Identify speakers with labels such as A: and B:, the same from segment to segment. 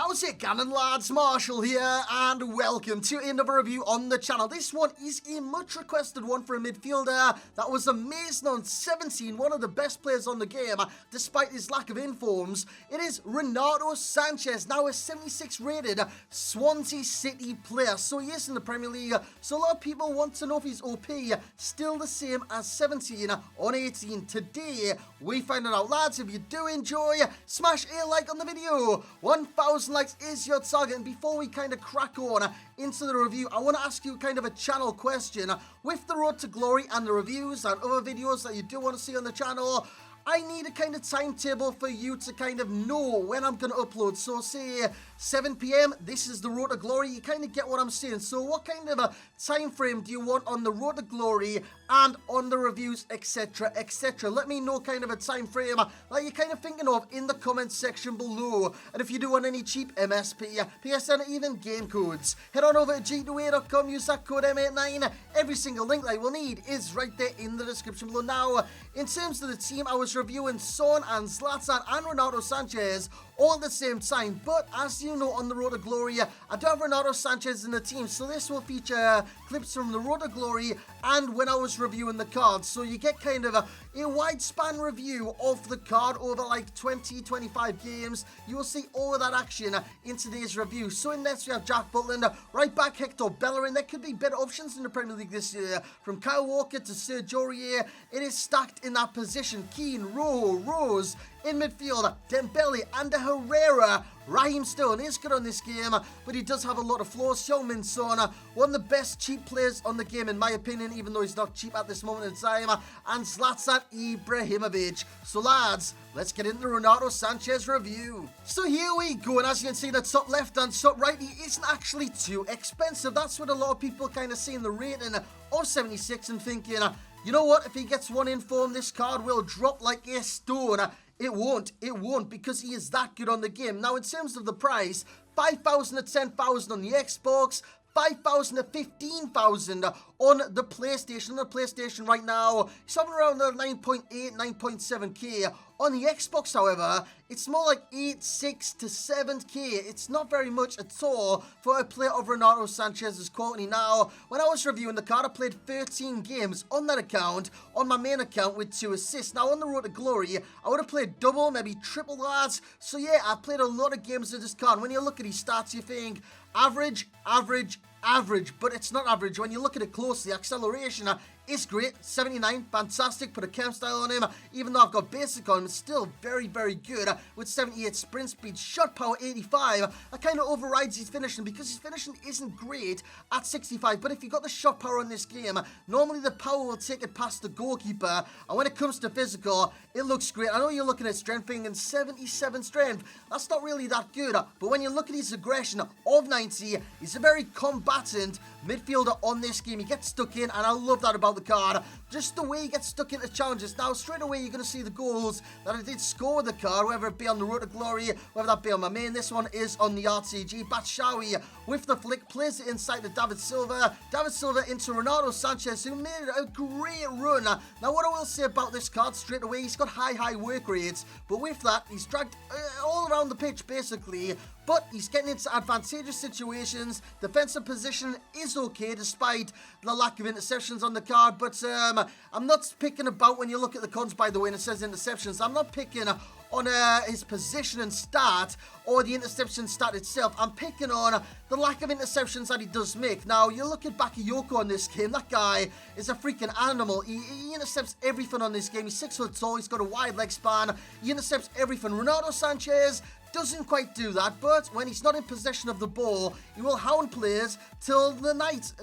A: How's it going, lads? Marshall here, and welcome to another review on the channel. This one is a much requested one for a midfielder that was amazing on 17, one of the best players on the game, despite his lack of informs. It is Renato Sanches, now a 76 rated Swansea City player. So he is in the Premier League, so a lot of people want to know if he's OP, still the same as 17 on 18. Today, we find it out, lads. If you do enjoy, smash a like on the video. 1,000 likes is your target, and before we kind of crack on into the review, I want to ask you kind of a channel question. With the road to glory and the reviews and other videos that you do want to see on the channel, I need a kind of timetable for you to kind of know when I'm going to upload. So say 7 PM, this is the road to glory. You kind of get what I'm saying. So what kind of a time frame do you want on the road to glory and on the reviews, etc, etc? Let me know kind of a time frame that you're kind of thinking of in the comment section below. And if you do want any cheap MSP, PSN, even game codes, head on over to g2a.com, use that code M89. Every single link that you will need is right there in the description below. Now, in terms of the team, I was reviewing Son and Zlatan and Renato Sanches all at the same time, but as you know, on the road to glory, I do have Renato Sanches in the team, so this will feature clips from the road to glory and when I was reviewing the cards, so you get kind of a wide span review of the card over like 20-25 games. You will see all of that action in today's review. So in next we have Jack Butland, right back Hector Bellerin. There could be better options in the Premier League this year, from Kyle Walker to Sergio Aurier. It is stacked in that position. Keane, Rojo, Rose in midfield, Dembele and Herrera. Raheem Sterling is good on this game, but he does have a lot of flaws. Heung-min Son, one of the best cheap players on the game in my opinion, even though he's not cheap at this moment in time, and Zlatan Ibrahimovic. So lads, let's get into the Renato Sanches review. So here we go, and as you can see, the top left and top right, he isn't actually too expensive. That's what a lot of people kind of see in the rating of 76 and thinking, you know what, if he gets one inform, this card will drop like a stone. It won't, because he is that good on the game. Now, in terms of the price, 5,000 to 10,000 on the Xbox, 5,000 to 15,000 on the PlayStation. On the PlayStation right now, somewhere around the 9.8, 9.7k. On the Xbox, however, it's more like 8.6 to 7k. It's not very much at all for a player of Renato Sanchez's quality. Now, when I was reviewing the card, I played 13 games on that account, on my main account with 2 assists. Now, on the road to glory, I would have played double, maybe triple lads. So yeah, I played a lot of games with this card. When you look at his stats, you think average, but it's not average. When you look at it closely, acceleration is great, 79, fantastic. Put a chem style on him, even though I've got basic on him, it's still very, very good with 78 sprint speed. Shot power 85, that kind of overrides his finishing, because his finishing isn't great at 65, but if you got the shot power in this game, normally the power will take it past the goalkeeper, and when it comes to physical, it looks great. I know you're looking at strength thinking 77 strength, that's not really that good, but when you look at his aggression of 90, he's a very combatant midfielder on this game. He gets stuck in, and I love that about the card, just the way he gets stuck into challenges. Now straight away you're going to see the goals that I did score with the card, whether it be on the road to glory, whether that be on my main. This one is on the RTG. Batshuayi with the flick plays it inside to David Silva into Renato Sanches, who made a great run. Now what I will say about this card straight away, he's got high work rates, but with that he's dragged all around the pitch basically, but he's getting into advantageous situations. Defensive position is okay despite the lack of interceptions on the card, but I'm not picking about, when you look at the cons by the way, and it says interceptions, I'm not picking on his position and start or the interception stat itself. I'm picking on the lack of interceptions that he does make. Now, you look at Bakayoko on this game, that guy is a freaking animal. He intercepts everything on this game. He's 6 foot tall, he's got a wide leg span, he intercepts everything. Renato Sanches doesn't quite do that, but when he's not in possession of the ball, he will hound players till the night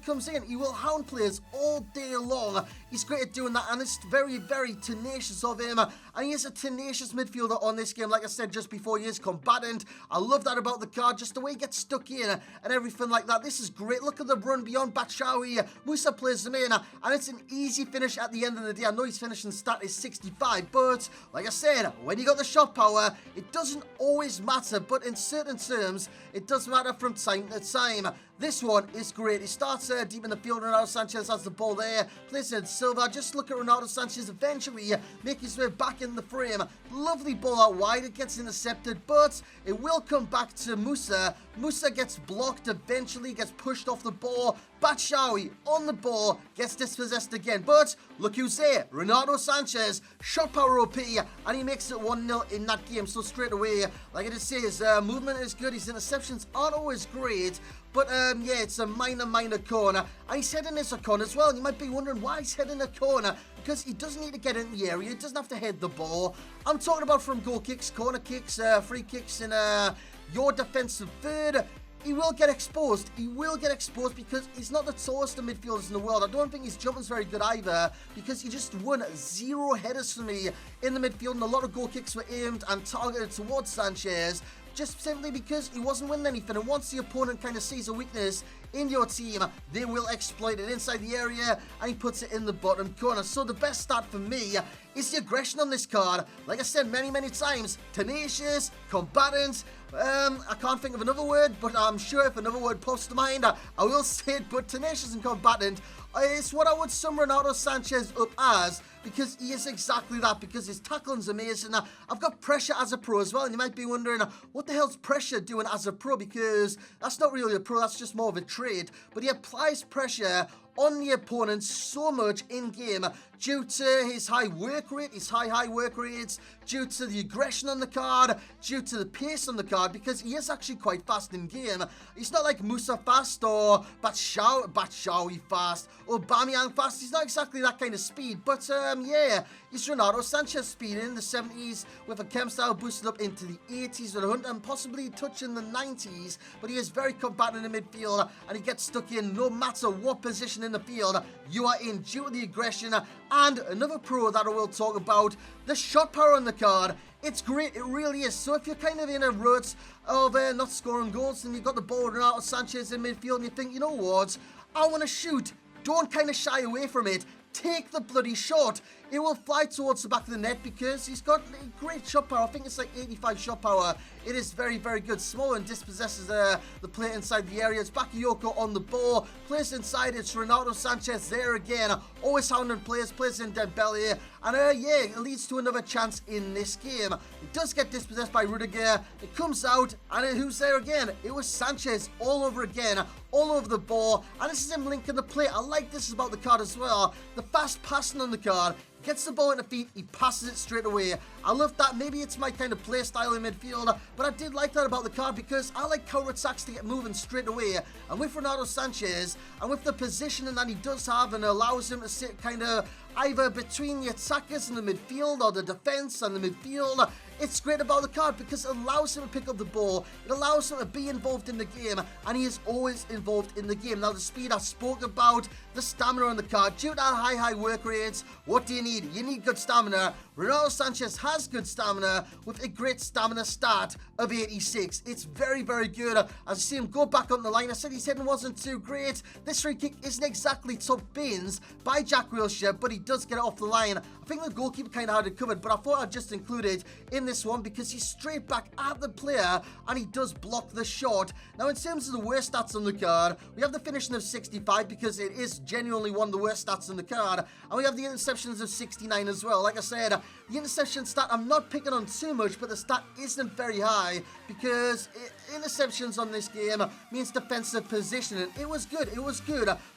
A: comes in. He will hound players all day long. He's great at doing that, and it's very, very tenacious of him, and he is a tenacious midfielder on this game. Like I said just before, he is combatant. I love that about the card, just the way he gets stuck in and everything like that. This is great. Look at the run beyond Batshuayi. Musa plays him in, and it's an easy finish at the end of the day. I know his finishing stat is 65, but like I said, when you got the shot power, it doesn't always matter, but in certain terms, it does matter from time to time. This one is great. He starts deep in the field. Renato Sanches has the ball there. Plays it Silva. Just look at Renato Sanches eventually make his way back in the frame. Lovely ball out wide. It gets intercepted, but it will come back to Musa. Musa gets blocked eventually, gets pushed off the ball. Batshuayi on the ball, gets dispossessed again. But look who's there. Renato Sanches. Shot power OP, and he makes it 1-0 in that game. So straight away, like I just say, his movement is good. His interceptions aren't always great. But, yeah, it's a minor corner. And he's heading this a corner as well. And you might be wondering why he's heading a corner. Because he doesn't need to get in the area. He doesn't have to head the ball. I'm talking about from goal kicks, corner kicks, free kicks in your defensive third. He will get exposed. He will get exposed because he's not the tallest of midfielders in the world. I don't think his jumping's very good either because he just won 0 headers for me in the midfield. And a lot of goal kicks were aimed and targeted towards Sanches, just simply because he wasn't winning anything. And once the opponent kind of sees a weakness in your team, they will exploit it inside the area, and he puts it in the bottom corner. So the best start for me is the aggression on this card. Like I said many times, tenacious, combatant. I can't think of another word, but I'm sure if another word pops to mind, I will say it. But tenacious and combatant is what I would sum Renato Sanches up as, because he is exactly that, because his tackling's amazing. I've got pressure as a pro as well, and you might be wondering, what the hell's pressure doing as a pro? Because that's not really a pro, that's just more of a trade. But he applies pressure on the opponent so much in game due to his high work rate, his high work rates, due to the aggression on the card, due to the pace on the card, because he is actually quite fast in game. He's not like Musa fast or Batshuayi fast or Aubameyang fast. He's not exactly that kind of speed, but yeah, he's Renato Sanches speed in the 70s with a chem style boosted up into the 80s with a 100 and possibly touching the 90s, but he is very combatant in the midfield and he gets stuck in no matter what position in the field you are in due to the aggression. And another pro that I will talk about, the shot power on the card. It's great, it really is. So if you're kind of in a rut of not scoring goals and you've got the ball Renato Sanches in midfield and you think, you know what, I want to shoot, don't kind of shy away from it. Take the bloody shot. It will fly towards the back of the net because he's got great shot power. I think it's like 85 shot power. It is very good. Small and dispossesses the player inside the area. It's Bakayoko on the ball. Plays inside. It's Renato Sanches there again. Always hounding players. Plays in Dembele. And yeah, it leads to another chance in this game. It does get dispossessed by Rudiger. It comes out. And who's there again? It was Sanches all over again. All over the ball. And this is him linking the play. I like this about the card as well. The fast passing on the card. Gets the ball in the feet, he passes it straight away. I love that. Maybe it's my kind of play style in midfield, but I did like that about the card because I like counter-attacks to get moving straight away. And with Renato Sanches, and with the positioning that he does have and allows him to sit kind of either between the attackers in the midfield or the defense and the midfield, it's great about the card because it allows him to pick up the ball, it allows him to be involved in the game, and he is always involved in the game. Now the speed I spoke about, the stamina on the card, due to high work rates, what do you need? You need good stamina. Renato Sanches has good stamina with a great stamina stat of 86. It's very good. As you see him go back on the line, I said his heading wasn't too great. This free kick isn't exactly top bins by Jack Wilshere, but he does get it off the line. I think the goalkeeper kind of had it covered, but I thought I'd just include it in this one because he's straight back at the player and he does block the shot. Now in terms of the worst stats on the card, we have the finishing of 65 because it is genuinely one of the worst stats on the card, and we have the interceptions of 69 as well. Like I said, the interception stat I'm not picking on too much, but the stat isn't very high because interceptions on this game means defensive positioning. It was good,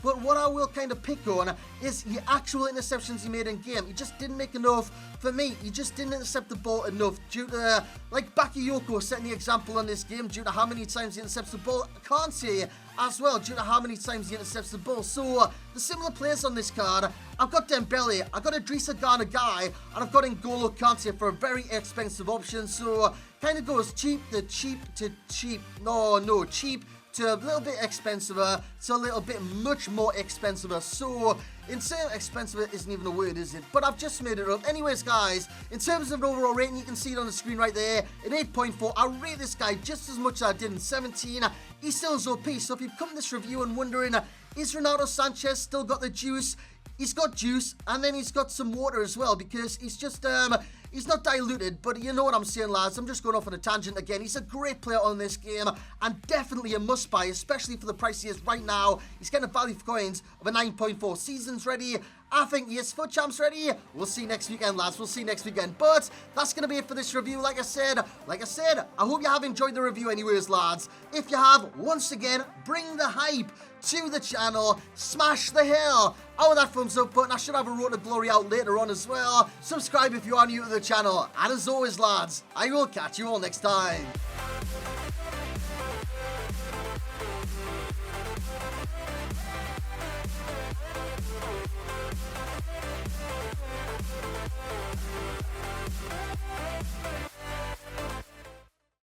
A: but what I will kind of pick on is the actual interceptions he made in game. He just didn't make enough for me. He just didn't intercept the ball enough due to, like Bakayoko setting the example on this game, due to how many times he intercepts the ball. I can't say as well due to how many times he intercepts the ball. So the similar players on this card, I've got Dembele, I've got Idrissa Gana Guy, and I've got N'Golo Kante for a very expensive option. So kind of goes cheap to cheap to cheap. No, cheap to a little bit expensiver to a little bit much more expensiver. So insane expensive isn't even a word, is it? But I've just made it up. Anyways, guys, in terms of overall rating, you can see it on the screen right there, an 8.4. I rate this guy just as much as I did in 17. He still is OP. So if you've come to this review and wondering, is Renato Sanches still got the juice? He's got juice, and then he's got some water as well, because he's just, he's not diluted, but you know what I'm saying, lads. I'm just going off on a tangent again. He's a great player on this game, and definitely a must-buy, especially for the price he is right now. He's getting a value for coins of a 9.4. Season's ready. I think yes, FUT Champs ready. We'll see next weekend, lads. We'll see next weekend. But that's going to be it for this review. Like I said, I hope you have enjoyed the review anyways, lads. If you have, once again, bring the hype to the channel. Smash the hell out of that thumbs up button. I should have a Road to Glory out later on as well. Subscribe if you are new to the channel. And as always, lads, I will catch you all next time.